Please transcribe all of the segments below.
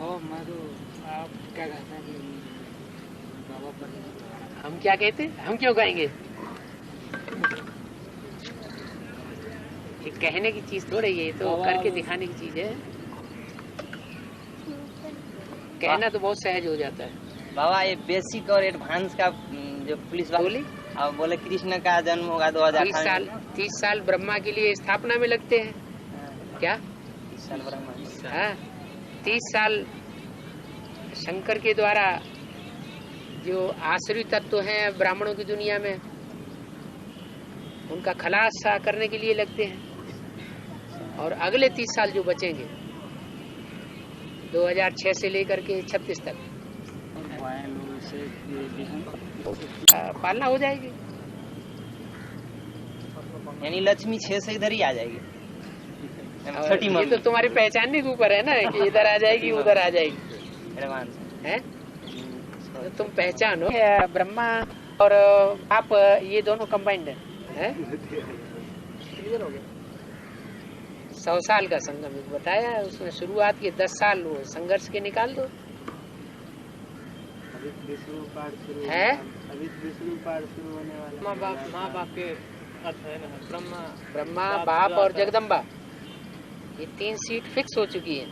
मैं तो आप क्या कहते हैं कि बाबा पर हम क्या कहते हैं? हम क्यों कहेंगे? ये कहने की चीज थोड़ी है, ये तो करके दिखाने की चीज है। कहना तो बहुत सहज हो जाता है। बाबा ये बेसिक और एडवांस का जो पुलिस बोली अब बोले कृष्ण का जन्म होगा 2018 में। 30 साल ब्रह्मा के लिए स्थापना में लगते हैं। क्या 30 साल ब्रह्मा? हाँ, 30 साल शंकर के द्वारा जो आश्रित तत्व हैं ब्राह्मणों की दुनिया में, उनका खलास करने के लिए लगते हैं। और अगले 30 साल जो बचेंगे 2006 से लेकर के 36 तक पालना हो जाएगी। यानी लक्ष्मी 6 से इधर ही आ जाएगी। छठी ये तो तुम्हारी पहचानने के ऊपर है ना कि इधर आ जाएगी उधर आ जाएगी। एडवांस है तो तुम पहचानो ब्रह्मा और आप ये दोनों कंबाइंड है। 100 साल का संगम बताया उसमें। शुरुआत के 10 साल वो संघर्ष के निकाल दो। है अभी विष्णु पाठ शुरू होने वाला। माँ बाप के अर्थ है ना, ब्रह्मा बाप और जगदम्बा, ये 3 सीट फिक्स हो चुकी है।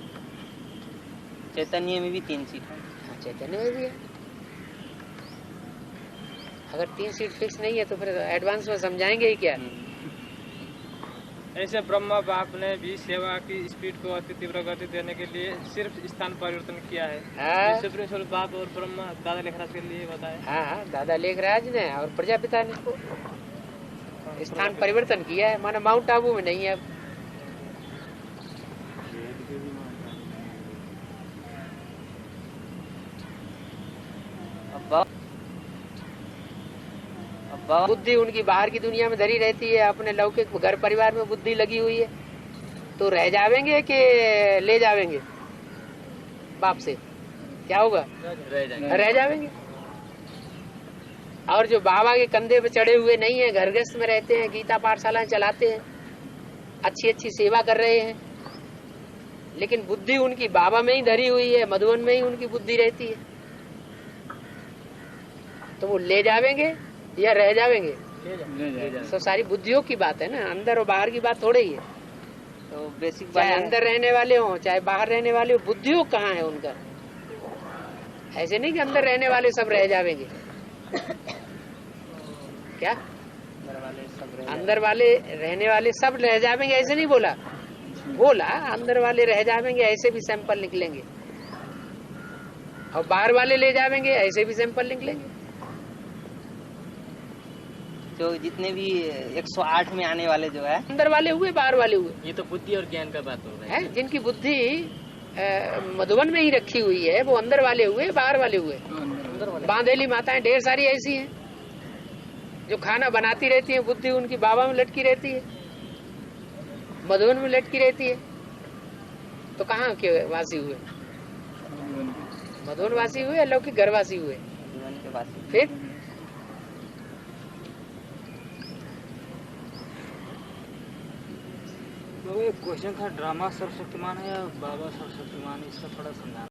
चैतन्य में भी 3 सीट है। हाँ, चैतन्य में भी है। अगर 3 सीट फिक्स नहीं है तो फिर एडवांस में समझाएंगे ही क्या? ऐसे ब्रह्मा बाप ने भी सेवा की स्पीड को अति तीव्र गति देने के लिए सिर्फ स्थान परिवर्तन किया है। सुप्रीम स्वरूप बाप और ब्रह्मा दादा लेखराज के लिए बताया। हाँ, दादा लेखराज ने और प्रजापिता ने इसको स्थान परिवर्तन किया है। माना माउंट आबू में नहीं है अब बुद्धि उनकी बाहर की दुनिया में धरी रहती है, अपने लौकिक घर परिवार में बुद्धि लगी हुई है। तो रह जावेंगे कि ले जावेंगे बाप से? क्या होगा? रह जावेंगे। और जो बाबा के कंधे पे चढ़े हुए नहीं है, घर गृहस्थ में रहते हैं, गीता पाठशालाएं चलाते हैं, अच्छी अच्छी सेवा कर रहे हैं, लेकिन बुद्धि उनकी बाबा में ही धरी हुई है, मधुबन में ही उनकी बुद्धि रहती है। तो वो ले जावेंगे या रह जावेंगे? तो सारी बुद्धियों की बात है ना, अंदर और बाहर की बात थोड़ी ही है। तो बेसिक चाहे अंदर रहने वाले हो चाहे बाहर रहने वाले हो, बुद्धियों कहाँ है उनका? ऐसे नहीं कि अंदर रहने वाले सब रह जावेंगे। क्या अंदर वाले रहने वाले सब रह जावेंगे ऐसे नहीं बोला। बोला अंदर वाले रह जावेंगे, ऐसे भी सैंपल निकलेंगे, और बाहर वाले ले जावेंगे, ऐसे भी सैंपल निकलेंगे। जो जितने भी 108 में आने वाले जो है, अंदर वाले हुए बाहर वाले हुए। ये तो बुद्धि और ज्ञान का बात हो रहा है। जिनकी बुद्धि मधुबन में ही रखी हुई है वो अंदर वाले हुए बाहर वाले हुए। बांधेली माताएं ढेर सारी ऐसी हैं जो खाना बनाती रहती हैं, बुद्धि उनकी बाबा में लटकी रहती है, मधुबन में लटकी रहती है। तो कहाँ के वासी हुए? मधुबन वासी हुए, लौकिक घरवासी हुए। फिर क्वेश्चन था, ड्रामा सर्वशक्तिमान है या बाबा सर्वशक्तिमान, इसका थोड़ा समझाना।